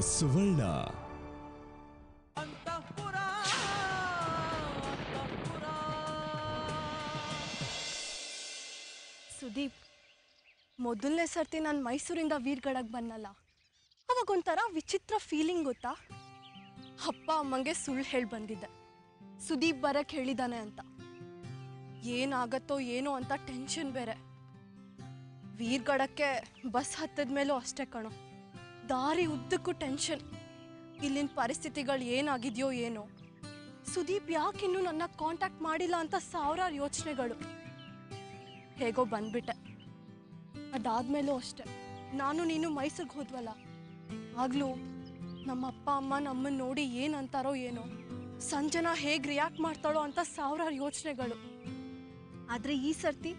ಸುವರ್ಣ. ಸುದೀಪ್, ಮೊದಲನೇ ಸರ್ತಿ ನಾನು ಮೈಸೂರಿಂದ ವೀರ್ಗಡಕ್ಕೆ ಬನ್ನಲ್ಲ, ಅವಾಗೊಂಥರ ವಿಚಿತ್ರ ಫೀಲಿಂಗ್ ಗೊತ್ತಾ. ಅಪ್ಪ ಅಮ್ಮಂಗೆ ಸುಳ್ಳು ಹೇಳಿ ಬಂದಿದ್ದೆ, ಸುದೀಪ್ ಬರಕ್ಕೆ ಹೇಳಿದಾನೆ ಅಂತ. ಏನಾಗತ್ತೋ ಏನೋ ಅಂತ ಟೆನ್ಷನ್ ಬೇರೆ. ವೀರ್ಗಡಕ್ಕೆ ಬಸ್ ಹತ್ತದ ಮೇಲೂ ಅಷ್ಟೇ ಕಣೋ, ದಾರಿ ಉದ್ದಕ್ಕೂ ಟೆನ್ಷನ್. ಇಲ್ಲಿನ ಪರಿಸ್ಥಿತಿಗಳು ಏನಾಗಿದೆಯೋ ಏನೋ, ಸುದೀಪ್ ಯಾಕಿನ್ನೂ ನನ್ನ ಕಾಂಟ್ಯಾಕ್ಟ್ ಮಾಡಿಲ್ಲ ಅಂತ ಸಾವಿರಾರು ಯೋಚನೆಗಳು. ಹೇಗೋ ಬಂದ್ಬಿಟ್ಟೆ. ಅದಾದ್ಮೇಲೂ ಅಷ್ಟೆ, ನಾನು ನೀನು ಮೈಸೂರಿಗೆ ಹೋದ್ವಲ್ಲ, ಆಗ್ಲೂ ನಮ್ಮ ಅಪ್ಪ ಅಮ್ಮ ನಮ್ಮನ್ನು ನೋಡಿ ಏನಂತಾರೋ ಏನೋ, ಸಂಜನಾ ಹೇಗೆ ರಿಯಾಕ್ಟ್ ಮಾಡ್ತಾಳೋ ಅಂತ ಸಾವಿರಾರು ಯೋಚನೆಗಳು. ಆದರೆ ಈ ಸರ್ತಿ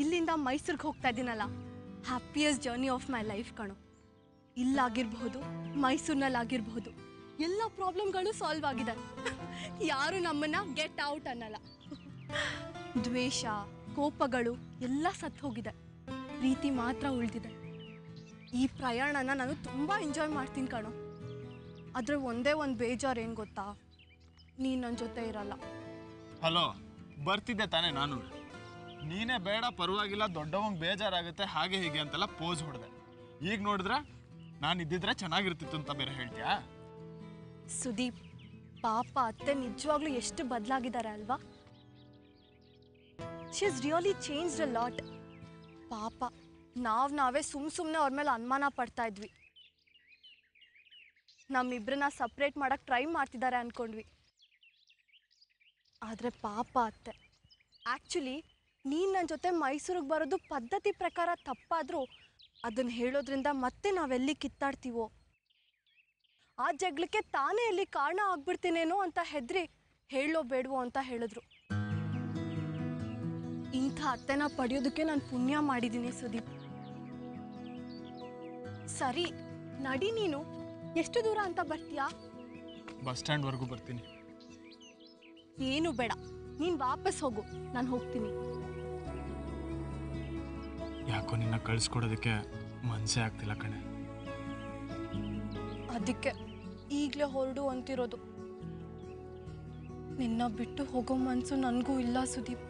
ಇಲ್ಲಿಂದ ಮೈಸೂರಿಗೆ ಹೋಗ್ತಾ ಇದ್ದೀನಲ್ಲ, happiest journey of my life ಕಣೋ. ಇಲ್ಲಾಗಿರ್ಬಹುದು, ಮೈಸೂರಿನಲ್ಲಾಗಿರ್ಬಹುದು, ಎಲ್ಲ ಪ್ರಾಬ್ಲಮ್ಗಳು ಸಾಲ್ವ್ ಆಗಿದೆ. ಯಾರು ನಮ್ಮನ್ನ ಗೆಟ್ ಔಟ್ ಅನ್ನಲ್ಲ. ದ್ವೇಷ, ಕೋಪಗಳು ಎಲ್ಲ ಸತ್ತು ಹೋಗಿದೆ, ಪ್ರೀತಿ ಮಾತ್ರ ಉಳಿದಿದೆ. ಈ ಪ್ರಯಾಣನ ನಾನು ತುಂಬ ಎಂಜಾಯ್ ಮಾಡ್ತೀನಿ ಕಣೋ. ಆದರೆ ಒಂದೇ ಒಂದು ಬೇಜಾರು ಏನು ಗೊತ್ತಾ, ನೀನು ನನ್ನ ಜೊತೆ ಇರಲ್ಲ. ಹಲೋ, ಬರ್ತಿದ್ದೆ ತಾನೇ ನಾನು. ನೀನೇ ಬೇಡ ಪರವಾಗಿಲ್ಲ, ದೊಡ್ಡವಂಗೆ ಬೇಜಾರಾಗುತ್ತೆ ಹಾಗೆ ಹೀಗೆ ಅಂತೆಲ್ಲ ಪೋಸ್ ಹೊಡೆದೆ. ಈಗ ನೋಡಿದ್ರೆ ನಾನು ಇದ್ದಿದ್ರೆ ಚೆನ್ನಾಗಿರ್ತಿತ್ತು ಅಂತ ಬೇರೆ ಹೇಳ್ತೀಯಾ? ಸುದೀಪ್, ಪಾಪ ಅತ್ತೆ ನಿಜವಾಗ್ಲೂ ಎಷ್ಟು ಬದಲಾಗಿದ್ದಾರೆ ಅಲ್ವಾ. She is really changed a lot. ಪಾಪ ನಾವೇ ಸುಮ್ಮನೆ ಅವ್ರ ಮೇಲೆ ಅನುಮಾನ ಪಡ್ತಾ ಇದ್ವಿ. ನಮ್ಮಿಬ್ಬರನ್ನ ಸಪ್ರೇಟ್ ಮಾಡಕ್ಕೆ ಟ್ರೈ ಮಾಡ್ತಿದ್ದಾರೆ ಅಂದ್ಕೊಂಡ್ವಿ. ಆದರೆ ಪಾಪ ಅತ್ತೆ, ಆ್ಯಕ್ಚುಲಿ ನೀನು ನನ್ನ ಜೊತೆ ಮೈಸೂರಿಗೆ ಬರೋದು ಪದ್ಧತಿ ಪ್ರಕಾರ ತಪ್ಪಾದರೂ ಅದನ್ನು ಹೇಳೋದ್ರಿಂದ ಮತ್ತೆ ನಾವೆಲ್ಲಿ ಕಿತ್ತಾಡ್ತೀವೋ, ಆ ಜಗಳಕ್ಕೆ ತಾನೇ ಎಲ್ಲಿ ಕಾರಣ ಆಗ್ಬಿಡ್ತೀನೇನೋ ಅಂತ ಹೆದರಿ ಹೇಳೋ ಬೇಡವೋ ಅಂತ ಹೇಳಿದ್ರು. ಇಂಥ ಅತ್ತೆನ ಪಡೆಯೋದಕ್ಕೆ ನಾನು ಪುಣ್ಯ ಮಾಡಿದ್ದೀನಿ ಸುದೀಪ್. ಸರಿ ನಡಿ, ನೀನು ಎಷ್ಟು ದೂರ ಅಂತ ಬರ್ತೀಯಾ? ಬಸ್ ಸ್ಟ್ಯಾಂಡ್ವರೆಗೂ ಬರ್ತೀನಿ. ಏನು ಬೇಡ, ನೀನು ವಾಪಸ್ ಹೋಗು, ನಾನು ಹೋಗ್ತೀನಿ. ಯಾಕೋ ನಿನ್ನ ಕಳಿಸ್ಕೊಡೋದಕ್ಕೆ ಮನಸ್ಸೇ ಆಗ್ತಿಲ್ಲ ಕಣೆ. ಅದಕ್ಕೆ ಈಗಲೇ ಹೊರಡು ಅಂತಿರೋದು. ನಿನ್ನ ಬಿಟ್ಟು ಹೋಗೋ ಮನಸ್ಸು ನನಗೂ ಇಲ್ಲ ಸುದೀಪ್.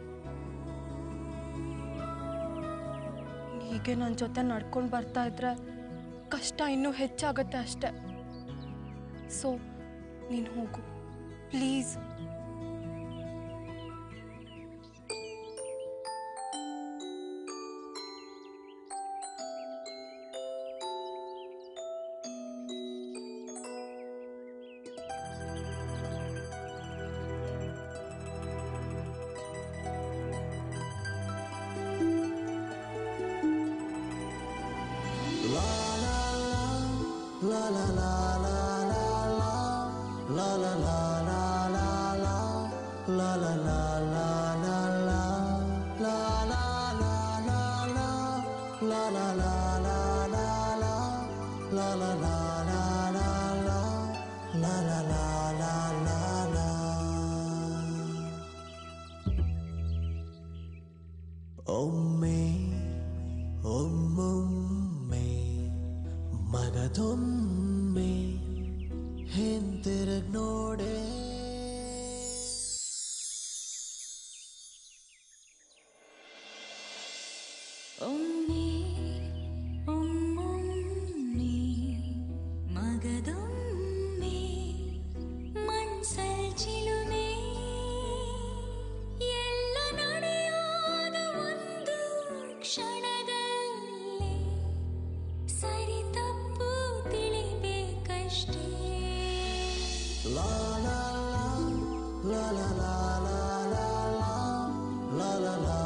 ಹೀಗೆ ನನ್ನ ಜೊತೆ ನಡ್ಕೊಂಡು ಬರ್ತಾ ಇದ್ರೆ ಕಷ್ಟ ಇನ್ನೂ ಹೆಚ್ಚಾಗತ್ತೆ ಅಷ್ಟೆ. ಸೊ ನೀನು ಹೋಗು ಪ್ಲೀಸ್. ಒಮ್ಮೆ ಒಮ್ಮೊಮ್ಮೆ ಮಗದೊಮ್ಮೆ ಹಿಂತಿರುಗ್ ನೋಡೆ. ಒಮ್ಮೆ ಒಮ್ಮೊಮ್ಮೆ ಮಗದೊಮ್ಮೆ ಮನ್ಸಲ್ ಚಿಲುಮೆ. ಎಲ್ಲ ನಡೆಯೋದ ಒಂದು ಕ್ಷಣದಲ್ಲಿ, ಸರಿ ತಪ್ಪು ತಿಳಿಬೇಕಷ್ಟೇ. ಲಾ ಲಾ ಲಾ ಲಾ ಲಾ ಲಾ ಲಾ ಲಾ ಲಾ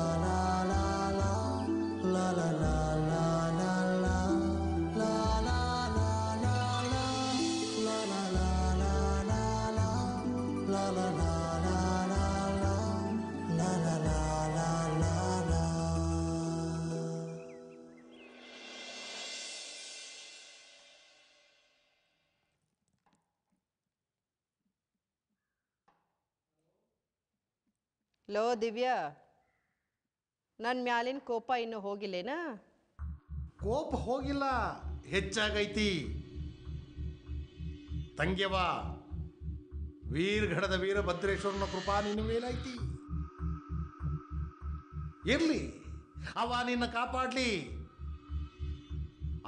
ಲಾ ಲೋ ದಿವ್ಯಾ, ನನ್ನ ಮ್ಯಾಲಿನ ಕೋಪ ಇನ್ನೂ ಹೋಗಿಲ್ಲೇನಾ? ಕೋಪ ಹೋಗಿಲ್ಲ, ಹೆಚ್ಚಾಗೈತಿ. ತಂಗ್ಯವ, ವೀರ್ಘಡದ ವೀರಭದ್ರೇಶ್ವರನ ಕೃಪಾ ನಿನ್ನ ಮೇಲೈತಿ. ಇರ್ಲಿ, ಅವ ನಿನ್ನ ಕಾಪಾಡ್ಲಿ.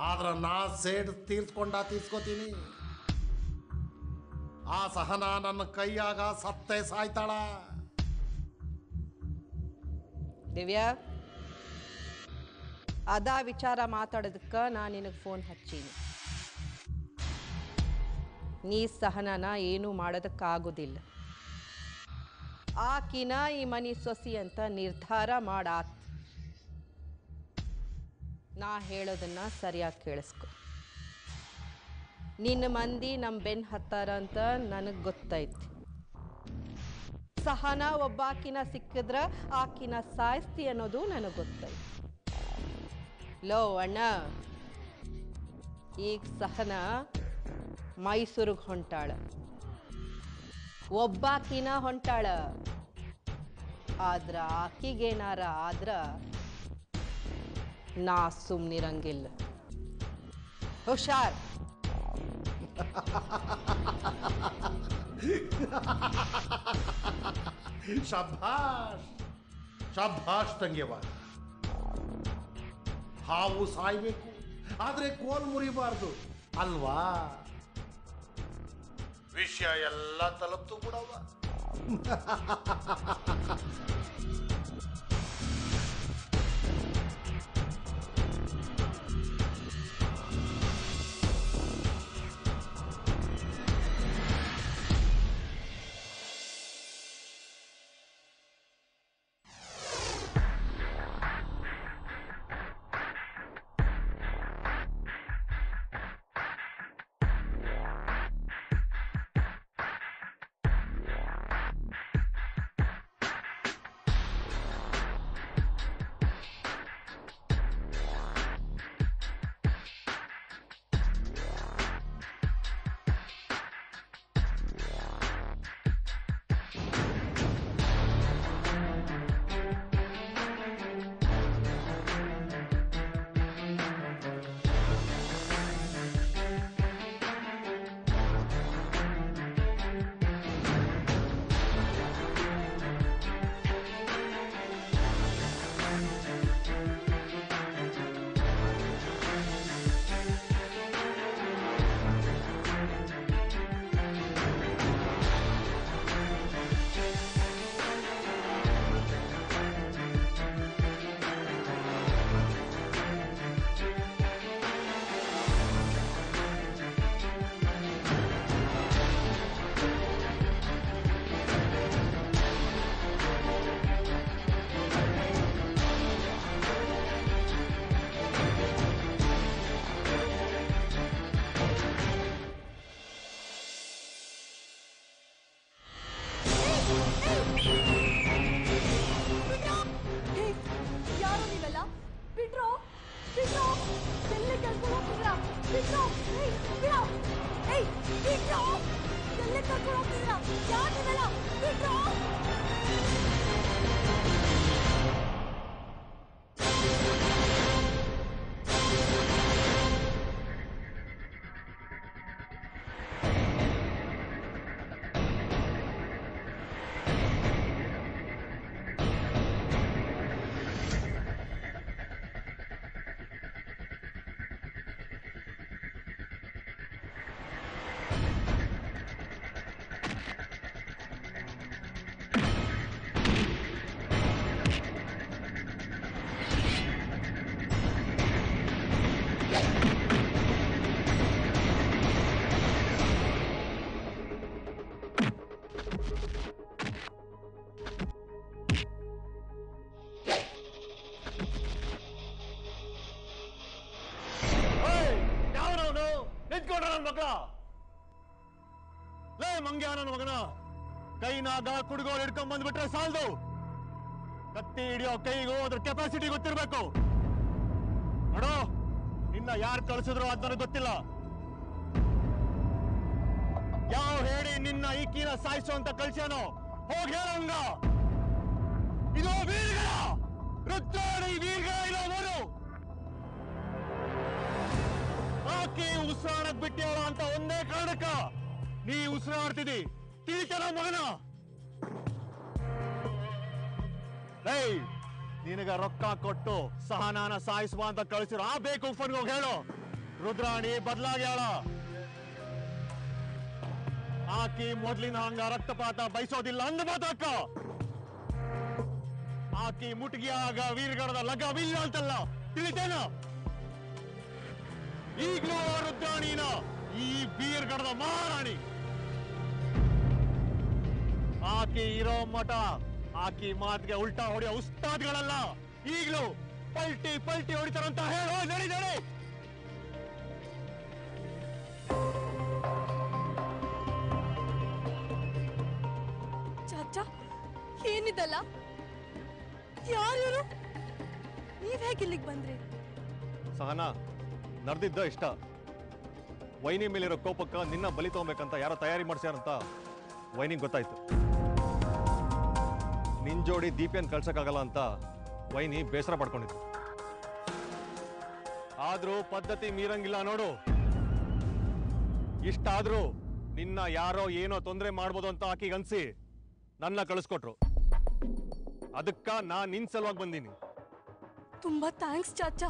ಆದ್ರ ನಾ ಸೇಡ್ ತೀರ್ಸ್ಕೋತೀನಿ. ಆ ಸಹನ ನನ್ನ ಕೈಯಾಗ ಸತ್ತೆ ಸಾಯ್ತಾಳ. ದಿವ್ಯಾ, ಅದಾ ವಿಚಾರ ಮಾತಾಡೋದಕ್ಕೆ ನಾನು ನಿನಗೆ ಫೋನ್ ಹಚ್ಚೀನಿ. ನೀ ಸಹನನ ಏನೂ ಮಾಡೋದಕ್ಕಾಗೋದಿಲ್ಲ. ಆಕಿನ ಈ ಮನೆ ಸೊಸಿ ಅಂತ ನಿರ್ಧಾರ ಮಾಡಾತ್. ನಾ ಹೇಳೋದನ್ನ ಸರಿಯಾಗಿ ಕೇಳಿಸ್ಕೊ. ನಿನ್ನ ಮಂದಿ ನಮ್ಮ ಬೆನ್ ಹತ್ತಾರ ಅಂತ ನನಗೆ ಗೊತ್ತೈತಿ. ಸಹನ ಒಬ್ಬಾಕಿನ ಸಿಕ್ಕಿದ್ರ ಆಕಿನ ಸಾಯಿಸ್ತಿ ಅನ್ನೋದು ನನಗೆ ಗೊತ್ತೈತಿ. ಲೋ ಅಣ್ಣ, ಈಗ ಸಹನ ಮೈಸೂರಿಗೆ ಹೊಂಟಾಳ. ಒಬ್ಬಾಕಿನ ಹೊಂಟಾಳ. ಆದ್ರ ಆಕಿಗೇನಾರ ಆದ್ರ ನಾ ಸುಮ್ನಿರಂಗಿಲ್ಲ. ಹುಷಾರ್. ಶಭಾಷ್ ಶಭಾಷ್ ತಂಗ್ಯವ. ಹಾವು ಸಾಯ್ಬೇಕು, ಆದ್ರೆ ಕೋಲ್ ಮುರಿಬಾರ್ದು ಅಲ್ವಾ? ವಿಷಯ ಎಲ್ಲ ತಲುಪ್ತು ಬಿಡವ. ಮಕ್ಕಳ ಲೇ ಮಂಗ್ಯ ನನ್ನ ಮಗನ ಕೈನಾಗ ಕುಡುಗೋಲು ಹಿಡ್ಕೊಂಡ್ ಬಂದ್ಬಿಟ್ರೆ ಸಾಲದು. ಕತ್ತಿ ಹಿಡಿಯೋ ಕೈಗೂ ಅದ್ರ ಕೆಪಾಸಿಟಿ ಗೊತ್ತಿರ್ಬೇಕು. ನೋಡೋ, ನಿನ್ನ ಯಾರು ಕಳಿಸಿದ್ರು ಅದ್ ನನಗೆ ಗೊತ್ತಿಲ್ಲ. ಯಾವ ಹೇಳಿ ನಿನ್ನ ಈಕಿನ ಸಾಯಿಸೋ ಅಂತ ಕಳ್ಸ್ಯಾನೋ ಹೋಗಿ ಹೇಳಂಗ. ಇದು ವೀರಗಳ ರುದ್ರಾಣಿ ವೀರಗಳ ಇರೋ ಊರು. ಆಕೆ ಉಸಿರಾಡಕ್ ಬಿಟ್ಟಿಯವಳ ಅಂತ ಒಂದೇ ಕಾರಣಕ್ಕ ನೀ ಉಸಿರಾಡ್ತಿದ್ದಿ ತಿಳಿತಾರ ಮಗನ. ನಿನಗ ರೊಕ್ಕ ಕೊಟ್ಟು ಸಹನಾನ ಸಾಯಿಸುವ ಅಂತ ಕಳಿಸಿರೋ ಆ ಬೇಕು ಹೋಗಿ ಹೇಳು, ರುದ್ರಾಣಿ ಬದಲಾಗ್ಯಾಳ. ಆಕಿ ಮೊದ್ಲಿನ ಹಂಗ ರಕ್ತಪಾತ ಬಯಸೋದಿಲ್ಲ ಅಂದ ಮಾತಕ್ಕ. ಆಕಿ ಮುಟ್ಗಿಯಾಗ ವೀರಗಡದ ಲಗವಿಲ್ಲ ಅಂತಲ್ಲ, ತಿಳಿತೇನ? ಈಗ್ಲೂ ರುದ್ರಾಣಿನ ಈ ವೀರಗಡದ ಮಹಾರಾಣಿ. ಆಕಿ ಇರೋ ಮಠ ಆಕಿ ಮಾತಿಗೆ ಉಲ್ಟಾ ಹೊಡೆಯೋ ಉಸ್ತಾದ್ಗಳಲ್ಲ. ಈಗ್ಲೂ ಪಲ್ಟಿ ಪಲ್ಟಿ ಹೊಡಿತಾರಂತ ಹೇಳೋ. ನಡಿ ನಡಿ. ಚಾಚಾ, ಏನಿದಲ್ಲ? ಯಾರು? ನೀವ್ ಹೇಗೆ ಇಲ್ಲಿಗೆ ಬಂದ್ರಿ? ಸಹನಾ, ನಡೆದಿದ್ದ ಇಷ್ಟ. ವೈನಿ ಮೇಲಿರೋ ಕೋಪಕ್ಕ ನಿನ್ನ ಬಲಿ ತಗೋಬೇಕಂತ ಯಾರೋ ತಯಾರಿ ಮಾಡಿಸ್ಯಾರಂತ ವೈನಿಗೆ ಗೊತ್ತಾಯ್ತು. ನಿನ್ ಜೋಡಿ ದೀಪಿಯನ್ ಕಳ್ಸಕ್ಕಾಗಲ್ಲ ಅಂತ ವೈನಿ ಬೇಸರ ಪಡ್ಕೊಂಡಿದ್ರು. ಆದ್ರೂ ಪದ್ಧತಿ ಮೀರಂಗಿಲ್ಲ ನೋಡು. ಇಷ್ಟಾದ್ರೂ ನಿನ್ನ ಯಾರೋ ಏನೋ ತೊಂದರೆ ಮಾಡ್ಬೋದು ಅಂತ ಆಕಿಗೆ ಅನ್ಸಿ ನನ್ನ ಕಳಿಸ್ಕೊಟ್ರು. ಅದಕ್ಕ ನಾನ್ ನಿನ್ ಸಲುವಾಗಿ ಬಂದೀನಿ. ತುಂಬಾ ಥ್ಯಾಂಕ್ಸ್ ಚಾಚಾ.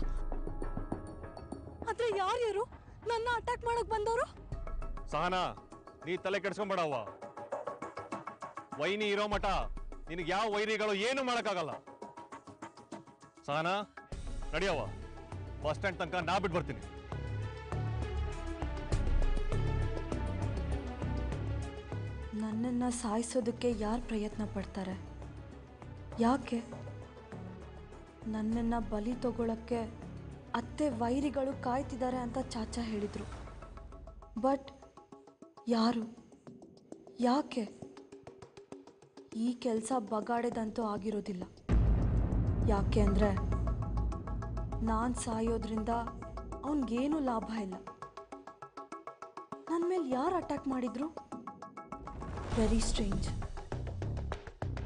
ಆದ್ರೆ ಯಾರು ನನ್ನ ಅಟ್ಯಾಕ್ ಮಾಡಕ್ ಬಂದವರು? ಸಹನಾ, ನೀ ತಲೆ ಕೆಡ್ಸ್ಕೊಂಬೇಡವ್ವ. ವೈನಿ ಇರೋ ಮಠ ನಿನಗೆ ಯಾವ ವೈರಿಗಳು ಏನು ಮಾಡಕ್ಕಾಗಲ್ಲ. ಸಹನಾ, ನಡಿಯವ್ವ, ಬಸ್ ಸ್ಟ್ಯಾಂಡ್ ತನಕ ನಾ ಬಿಟ್ಟು ಬರ್ತೀನಿ. ನನ್ನನ್ನ ಸಾಯಿಸೋದಕ್ಕೆ ಯಾರು ಪ್ರಯತ್ನ ಪಡ್ತಾರೆ? ಯಾಕೆ? ನನ್ನನ್ನ ಬಲಿ ತಗೊಳಕ್ಕೆ ಅತ್ತೆ ವೈರಿಗಳು ಕಾಯ್ತಿದ್ದಾರೆ ಅಂತ ಚಾಚಾ ಹೇಳಿದ್ರು. ಬಟ್ ಯಾರು? ಯಾಕೆ? ಈ ಕೆಲಸ ಬಗಾಡೆದಂತೂ ಆಗಿರೋದಿಲ್ಲ. ಯಾಕೆ ಅಂದರೆ ನಾನು ಸಾಯೋದ್ರಿಂದ ಅವನಿಗೇನು ಲಾಭ ಇಲ್ಲ. ನನ್ನ ಮೇಲೆ ಯಾರು ಅಟ್ಯಾಕ್ ಮಾಡಿದ್ರು? Very strange.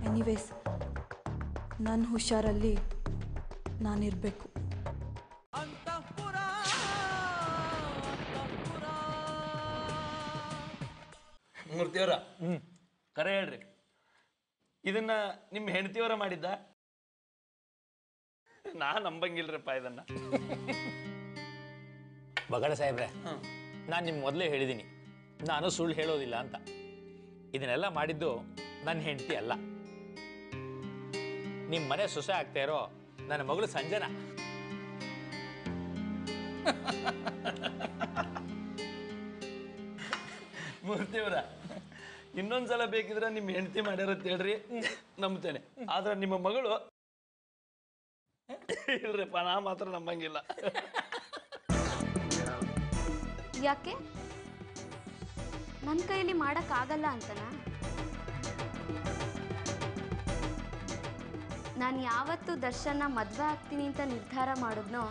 ಎನಿವೇಸ್, ನನ್ನ ಹುಷಾರಲ್ಲಿ ನಾನಿರಬೇಕು. ಮೂರ್ತಿಯವರ ಕರೆ ಹೇಳ್ರಿ, ಇದನ್ನ ನಿಮ್ಮ ಹೆಂಡತಿಯವರ ಮಾಡಿದ್ದ? ನಾ ನಂಬಂಗಿಲ್ರಪ್ಪ ಇದನ್ನ. ಬಗಡ ಸಾಹೇಬ್ರೆ, ನಾನು ನಿಮ್ಗೆ ಮೊದಲೇ ಹೇಳಿದ್ದೀನಿ, ನಾನು ಸುಳ್ಳು ಹೇಳೋದಿಲ್ಲ ಅಂತ. ಇದನ್ನೆಲ್ಲ ಮಾಡಿದ್ದು ನನ್ನ ಹೆಂಡತಿ ಅಲ್ಲ, ನಿಮ್ಮ ಮನೆ ಸೊಸೆ ಆಗ್ತಾ ಇರೋ ನನ್ನ ಮಗಳು ಸಂಜನಾ. ಮೂರ್ತಿಯವರ, ಇನ್ನೊಂದ್ಸಲ ಬೇಕಿದ್ರೆ ನಿಮ್ಮ ಹೆಂಡತಿ ಮಾಡ್ಯಾರತ್ ಹೇಳ್ರಿ, ನಂಬ್ತೇನೆ. ಆದ್ರೆ ನಿಮ್ಮ ಮಗಳು ಇಲ್ರಿಪ್ಪ, ನಾ ಮಾತ್ರ ನಂಬಂಗಿಲ್ಲ. ಯಾಕೆ? ನನ್ನ ಕೈಯಲ್ಲಿ ಮಾಡೋಕ್ಕಾಗಲ್ಲ ಅಂತನಾ? ನಾನು ಯಾವತ್ತು ದರ್ಶನ ಮದುವೆ ಆಗ್ತೀನಿ ಅಂತ ನಿರ್ಧಾರ ಮಾಡಿದ್ನೋ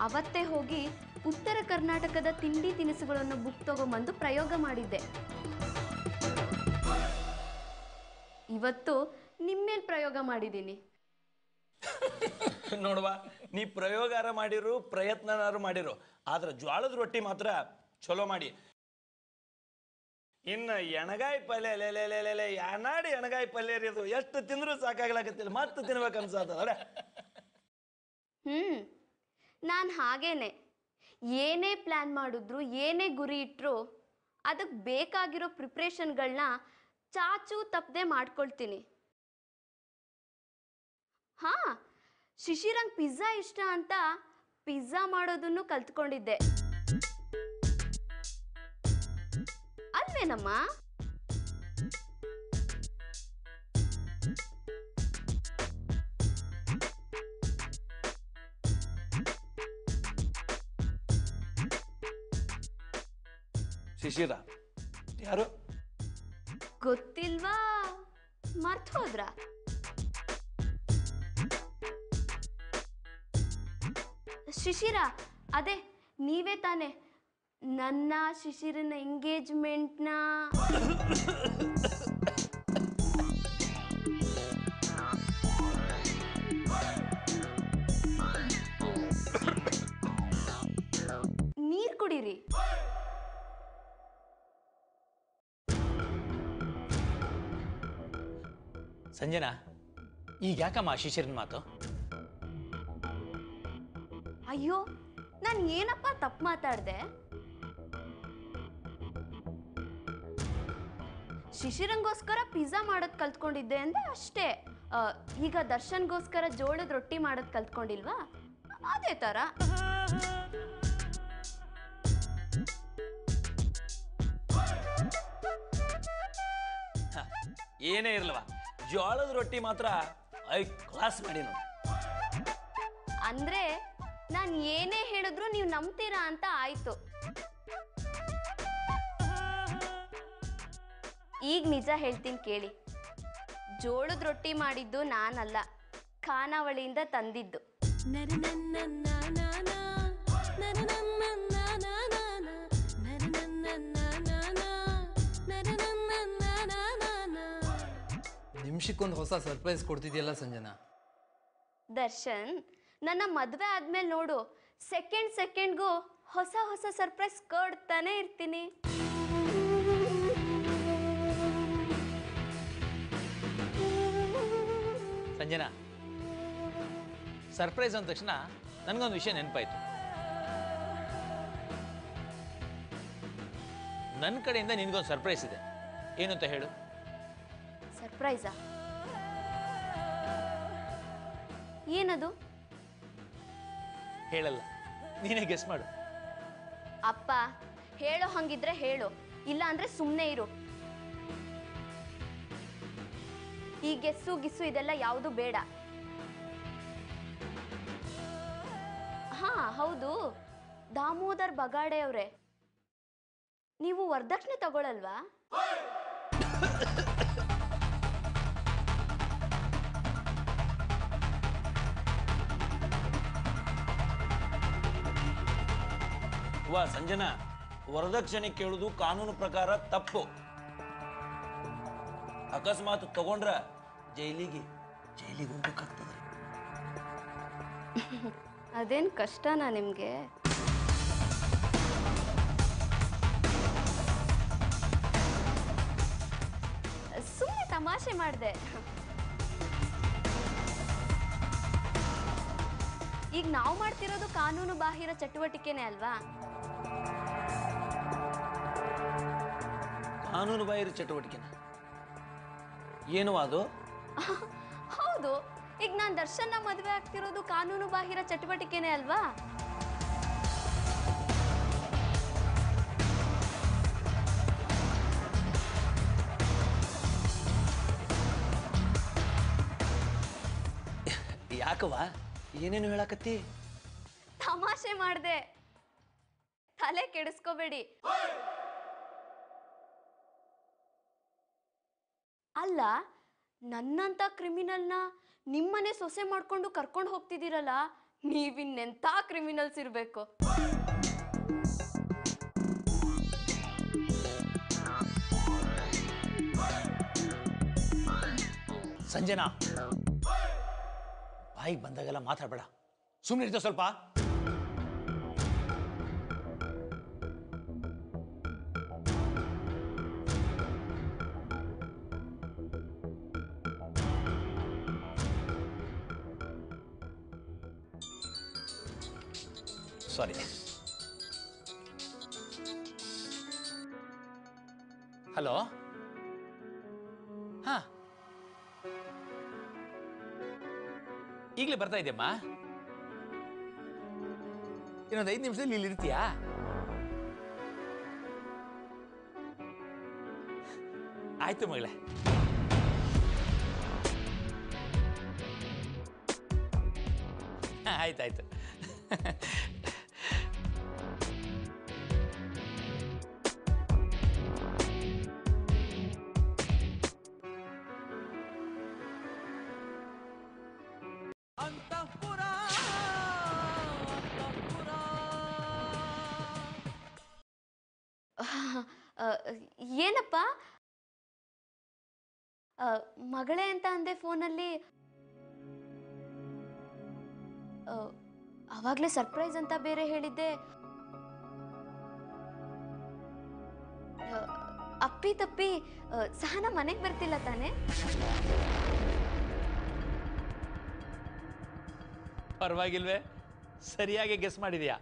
ಅವತ್ತೇ ಹೋಗಿ ಉತ್ತರ ಕರ್ನಾಟಕದ ತಿಂಡಿ ತಿನಿಸುಗಳನ್ನು ಬುಕ್ ತಗೊಂಬಂದು ಪ್ರಯೋಗ ಮಾಡಿದ್ದೆ. ಇವತ್ತು ನಿಮ್ಮೇಲೆ ಪ್ರಯೋಗ ಮಾಡಿದ್ದೀನಿ. ನೋಡುವ, ನೀ ಪ್ರಯೋಗಾರ ಮಾಡಿರು, ಪ್ರಯತ್ನನಾರು ಮಾಡಿರು, ಆದ್ರೆ ಜ್ವಾಳದ ರೊಟ್ಟಿ ಮಾತ್ರ ಚಲೋ ಮಾಡಿ. ಇನ್ನು ಎಣಗಾಯಿ ಪಲ್ಯ ಲೆಲೆಲೆಲೆ ಯಾನಾಡಿ ಎಣಗಾಯಿ ಪಲ್ಯ ರೀ, ಅದು ಎಷ್ಟು ತಿಂದ್ರು ಸಾಕಾಗ್ಲಾಕತ್ತಿಲ್ಲ, ಮತ್ತೆ ತಿನ್ಬೇಕು ಅನ್ಸತ್ತದ. ನಾನು ಹಾಗೇನೆ, ಏನೇ ಪ್ಲ್ಯಾನ್ ಮಾಡಿದ್ರು, ಏನೇ ಗುರಿ ಇಟ್ಟರು ಅದಕ್ಕೆ ಬೇಕಾಗಿರೋ ಪ್ರಿಪ್ರೇಷನ್ಗಳನ್ನ ಚಾಚು ತಪ್ಪದೆ ಮಾಡ್ಕೊಳ್ತೀನಿ. ಹಾಂ, ಶಿಶಿರಂಗೆ ಪಿಜ್ಜಾ ಇಷ್ಟ ಅಂತ ಪಿಜ್ಜಾ ಮಾಡೋದನ್ನು ಕಲ್ತ್ಕೊಂಡಿದ್ದೆ ಅಲ್ವೇನಮ್ಮ? ಶಿಶಿರ ಯಾರು ಗೊತ್ತಿಲ್ವಾ? ಮರ್ತು ಹೋದ್ರ? ಶಿಶಿರ, ಅದೇ ನೀವೇ ತಾನೆ ನನ್ನ ಶಿಶಿರನ ಎಂಗೇಜ್ಮೆಂಟ್ನ ನೀರು ಕುಡೀರಿ. ಸಂಜನಾ, ಈಗ ಯಾಕಮ್ಮ ಶಿಷ್ಯರನ ಮಾತು? ಅಯ್ಯೋ, ನಾನು ಏನಪ್ಪ ತಪ್ಪು ಮಾತಾಡ್ದೆ? ಶಿಶಿರಂಗೋಸ್ಕರ ಪಿಜ್ಜಾ ಮಾಡೋದು ಕಲ್ತ್ಕೊಂಡಿದ್ದೆ ಅಂದೆ ಅಷ್ಟೇ. ಈಗ ದರ್ಶನ್ಗೋಸ್ಕರ ಜೋಳದ ರೊಟ್ಟಿ ಮಾಡೋದು ಕಲ್ತ್ಕೊಂಡಿಲ್ವಾ? ಅದೇ ಥರ. ಏನೇ ಇರ್ಲವ, ಜೋಳದ ರೊಟ್ಟಿ ಮಾತ್ರ ಕ್ಲಾಸ್ ಮಾಡಿ ನೋಡಿ. ಅಂದ್ರೆ ನಾನು ಏನೇ ಹೇಳಿದ್ರು ನೀವು ನಂಬ್ತೀರಾ ಅಂತ ಆಯ್ತು. ಈಗ ನಿಜ ಹೇಳ್ತೀನಿ ಕೇಳಿ. ಜೋಳದ ರೊಟ್ಟಿ ಮಾಡಿದ್ದು ನಾನಲ್ಲ, ಖಾನಾವಳಿಯಿಂದ ತಂದಿದ್ದು. ನಿಮಿಷಕ್ಕೊಂದು ಹೊಸ ಸರ್ಪ್ರೈಸ್ ಕೊಡ್ತಿದ್ಯಲ್ಲ ಸಂಜನಾ. ದರ್ಶನ್, ನನ್ನ ಮದುವೆ ಆದ್ಮೇಲೆ ನೋಡು, ಸೆಕೆಂಡ್ಗೂ ಹೊಸ ಹೊಸ ಸರ್ಪ್ರೈಸ್ ಕೊಡ್ತಾನೆ ಇರ್ತೀನಿ. ಸಂಜನಾ, ಸರ್ಪ್ರೈಸ್ ಅಂದ ತಕ್ಷಣ ನನಗೊಂದು ವಿಷಯ ನೆನಪಾಯ್ತು. ನನ್ನ ಕಡೆಯಿಂದ ನಿನಗೊಂದು ಸರ್ಪ್ರೈಸ್ ಇದೆ. ಏನು ಅಂತ ಹೇಳು? ಸರ್ಪ್ರೈಸಾ? ಏನದು? ಹೇಳಲ್ಲ, ನೀನೇ ಗೆಸ್ ಮಾಡು. ಅಪ್ಪ, ಹೇಳೋ ಹಂಗಿದ್ರೆ ಹೇಳು, ಇಲ್ಲ ಅಂದ್ರೆ ಸುಮ್ಮನೆ ಇರು. ಈ ಗೆಸ್ಸು ಗಿಸ್ಸು ಇದೆಲ್ಲ ಯಾವುದು ಬೇಡ. ಹಾ ಹೌದು, ದಾಮೋದರ್ ಬಗಾಡೆ ಅವರೇ, ನೀವು ವರದಕ್ಷಿಣೆ ತಗೊಳಲ್ವಾ? ವಾ ಸಂಜನಾ, ವರದಕ್ಷಿಣೆ ಕೇಳುವುದು ಕಾನೂನು ಪ್ರಕಾರ ತಪ್ಪು. ಅಕಸ್ಮಾತ್ ತಗೊಂಡ್ರ ಜೈಲಿಗೆ ಹೋಗ್ಬೇಕಾಗ್ತದೆ. ಅದೇನು ಕಷ್ಟನಾ ನಿಮ್ಗೆ? ಸುಮ್ಮನೆ ತಮಾಷೆ ಮಾಡಿದೆ. ಈಗ ನಾವು ಮಾಡ್ತಿರೋದು ಕಾನೂನು ಬಾಹಿರ ಚಟುವಟಿಕೆನೇ ಅಲ್ವಾ? ಕಾನೂನು ಬಾಹಿರ ಚಟುವಟಿಕೆನ? ಏನು ಅದು? ಹೌದು, ಈಗ ನಾನು ದರ್ಶನ್ನ ಮದುವೆ ಆಗ್ತಿರೋದು ಕಾನೂನು ಬಾಹಿರ ಚಟುವಟಿಕೆನೇ ಅಲ್ವಾ? ಯಾಕವಾ, ಏನೇನು ಹೇಳಕತ್ತಿ? ತಮಾಷೆ ಮಾಡ್ದೆ, ತಲೆ ಕೆಡಿಸ್ಕೋಬೇಡಿ. ಅಲ್ಲ, ನನ್ನಂತ ಕ್ರಿಮಿನಲ್ನ ನಿಮ್ಮನೆ ಸೊಸೆ ಮಾಡ್ಕೊಂಡು ಕರ್ಕೊಂಡು ಹೋಗ್ತಿದ್ದೀರಲ್ಲ, ನೀವಿನ್ನೆಂಥ ಕ್ರಿಮಿನಲ್ಸ್ ಇರಬೇಕು. ಸಂಜನಾ, ಬಾಯಿಗೆ ಬಂದಾಗೆಲ್ಲ ಮಾತಾಡಬೇಡ, ಸುಮ್ಮನೆ ಇರ್ತ ಸ್ವಲ್ಪ. ಸಾರಿ. ಹಲೋ. ಹಾ, ಈಗಲೇ ಬರ್ತಾ ಇದೆಯಮ್ಮ. ಇನ್ನೊಂದು 5 ನಿಮಿಷದಲ್ಲಿ ಇಲ್ಲಿ ಇರ್ತೀಯಾ? ಆಯ್ತು ಮಗಳೇ. ಆಯ್ತಾಯ್ತು. ಏನಪ್ಪ ಮಗಳೇ ಅಂತ ಅಂದೆ ಫೋನಲ್ಲಿ. ಅವಾಗ್ಲೇ ಸರ್ಪ್ರೈಸ್ ಅಂತ ಬೇರೆ ಹೇಳಿದ್ದೆ. ಅಪ್ಪಿ ತಪ್ಪಿ ಸಹನಾ ಮನೆಗೆ ಬರ್ತಿಲ್ಲ ತಾನೆ? ಪರವಾಗಿಲ್ವೇ, ಸರಿಯಾಗಿ ಗೆಸ್ ಮಾಡಿದ್ಯಾ.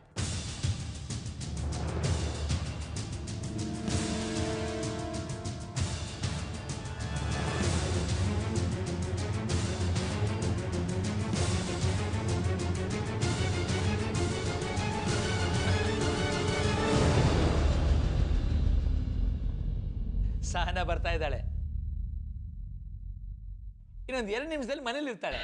ಸಹನ ಬರ್ತಾ ಇದ್ದಾಳೆ. ಇನ್ನೊಂದು 2 ನಿಮಿಷದಲ್ಲಿ ಮನೇಲಿ ಇರ್ತಾಳೆ.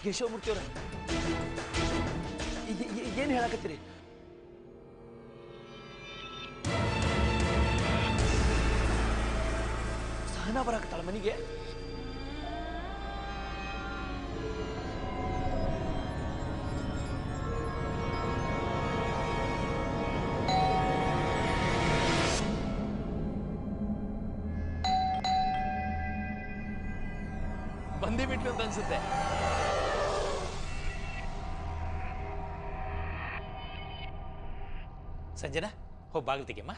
ಕೇಶವಮೂರ್ತಿ ಅವರ ಏನು ಹೇಳಕತ್ತೀರಿ? ಸಹನಾ ಬರಾಕತ್ತಾಳ ಮನೆಗೆ? ಬಂದೇ ಬಿಟ್ಲು ಅಂತ ಅನ್ಸುತ್ತೆ. ಸಂಜನಾ, ಹೋಗಿ ಬಾಗಿಲು ತೆಗೆಯಮ್ಮ.